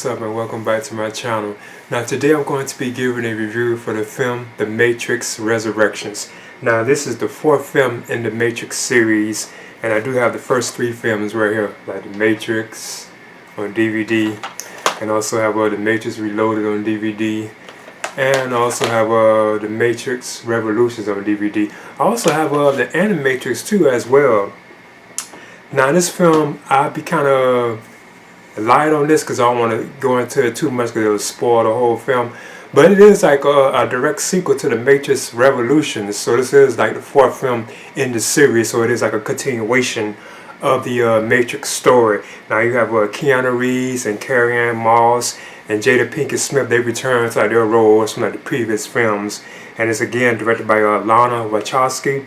what's up and welcome back to my channel. Now today I'm going to be giving a review for the film The Matrix Resurrections. Now this is the fourth film in the Matrix series, and I do have the first three films right here, like The Matrix on DVD, and also have The Matrix Reloaded on DVD, and also have The Matrix Revolutions on DVD. I also have the Animatrix too as well. Now this film, I'll be kind of light on this because I don't want to go into it too much because it'll spoil the whole film. But it is like a direct sequel to The Matrix Revolutions. So this is like the fourth film in the series. So it is like a continuation of the Matrix story. Now you have Keanu Reeves and Carrie-Anne Moss and Jada Pinkett Smith. They return to like their roles from like the previous films. And it's again directed by Alana Wachowski.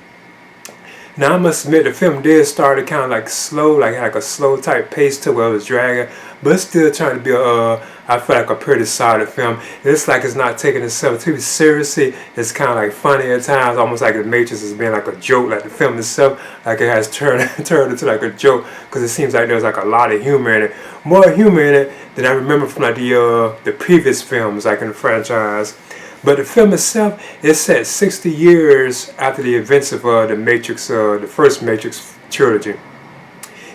Now I must admit the film did start kind of like slow, like a slow type pace to where it was dragging, but it's still trying to be I feel like a pretty solid film. It's like it's not taking itself too seriously. It's kind of like funny at times, almost like The Matrix is being like a joke, like the film itself, like it has turned into like a joke, because it seems like there's like a lot of humor in it, more humor in it than I remember from like the previous films, like in the franchise. But the film itself is set 60 years after the events of the Matrix, the first Matrix trilogy.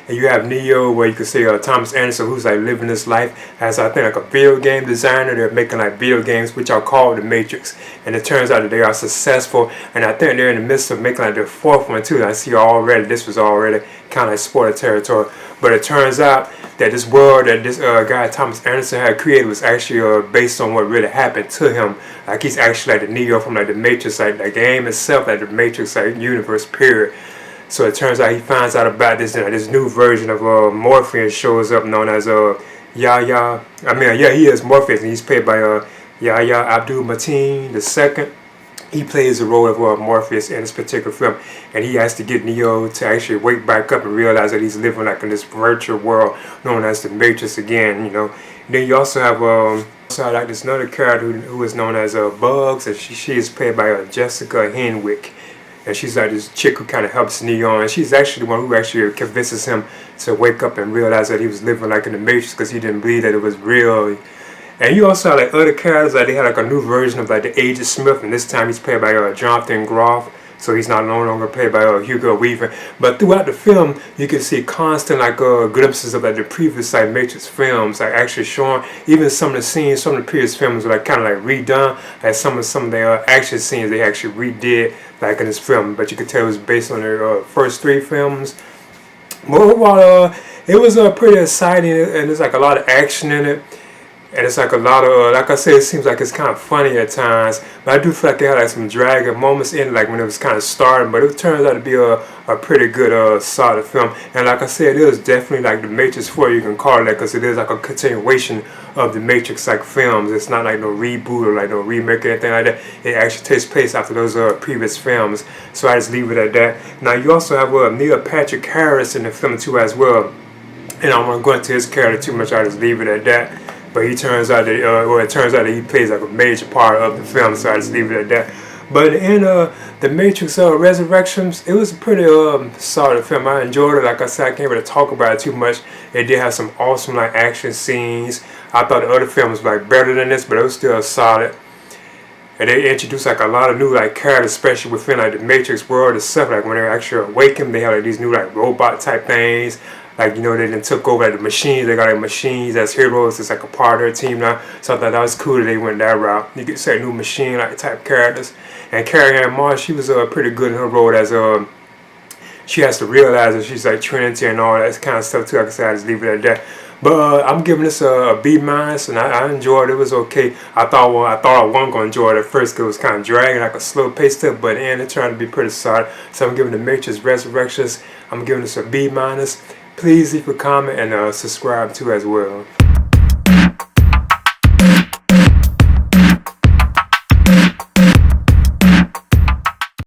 And you have Neo, where you could say Thomas Anderson, who's like living this life as I think like a video game designer. They're making like video games which are called The Matrix, and it turns out that they are successful. And I think they're in the midst of making like their fourth one too. I see already this was already kind of like spoiler territory. But it turns out that this world that this guy Thomas Anderson had created was actually based on what really happened to him. Like he's actually like the Neo from like the Matrix, like the game itself, like the Matrix like universe period. So it turns out he finds out about this, and this new version of Morpheus shows up, known as he is Morpheus, and he's played by Yahya Abdul-Mateen II. He plays the role of Morpheus in this particular film, and he has to get Neo to actually wake back up and realize that he's living like in this virtual world known as the Matrix again, you know. And then you also have like this another character who is known as Bugs, and she is played by Jessica Henwick. And she's like this chick who kind of helps Neo, and she's actually the one who actually convinces him to wake up and realize that he was living like in the Matrix because he didn't believe that it was real. And you also have like other characters, like they had like a new version of like the Agent Smith, and this time he's played by Jonathan Groff, so he's no longer played by Hugo Weaving. But throughout the film, you can see constant like glimpses of like the previous like Matrix films, like actually showing even some of the scenes, some of the previous films were like kind of like redone, like some of the action scenes they actually redid like in this film. But you could tell it was based on their first three films. But overall, it was pretty exciting, and there's like a lot of action in it. And it's like a lot of, like I said, it seems like it's kind of funny at times. But I do feel like they had like some dragging moments in it, like when it was kind of starting. But it turns out to be a pretty good, solid film. And like I said, it is definitely like The Matrix 4, you can call it that, because it is like a continuation of the Matrix like films. It's not like no reboot or like no remake or anything like that. It actually takes place after those previous films. So I just leave it at that. Now you also have Neil Patrick Harris in the film too as well. And I don't want to go into his character too much. I just leave it at that. But he turns out that, it turns out that he plays like a major part of the film, so I just leave it at that. But in The Matrix Resurrections, it was a pretty solid film. I enjoyed it. Like I said, I can't really talk about it too much. It did have some awesome like action scenes. I thought the other film was like better than this, but it was still solid. And they introduced like a lot of new like characters, especially within like the Matrix world itself. Like when they're actually awakened, they have like these new like robot type things. Like, you know, they then took over like, the machines. They got like machines as heroes. It's like a part of their team now. So I thought that was cool that they went that route. You could say new machine like type characters. And Carrie-Anne Moss, she was pretty good in her role as she has to realize that she's like Trinity and all that kind of stuff too. Like I said, I just leave it at that. But I'm giving this a B-, and I enjoyed it. It was okay. I thought I wasn't gonna enjoy it at first because it was kind of dragging, like a slow pace stuff. But in it turned to be pretty solid. So I'm giving The Matrix Resurrections, I'm giving this a B-. Please leave a comment and subscribe too as well.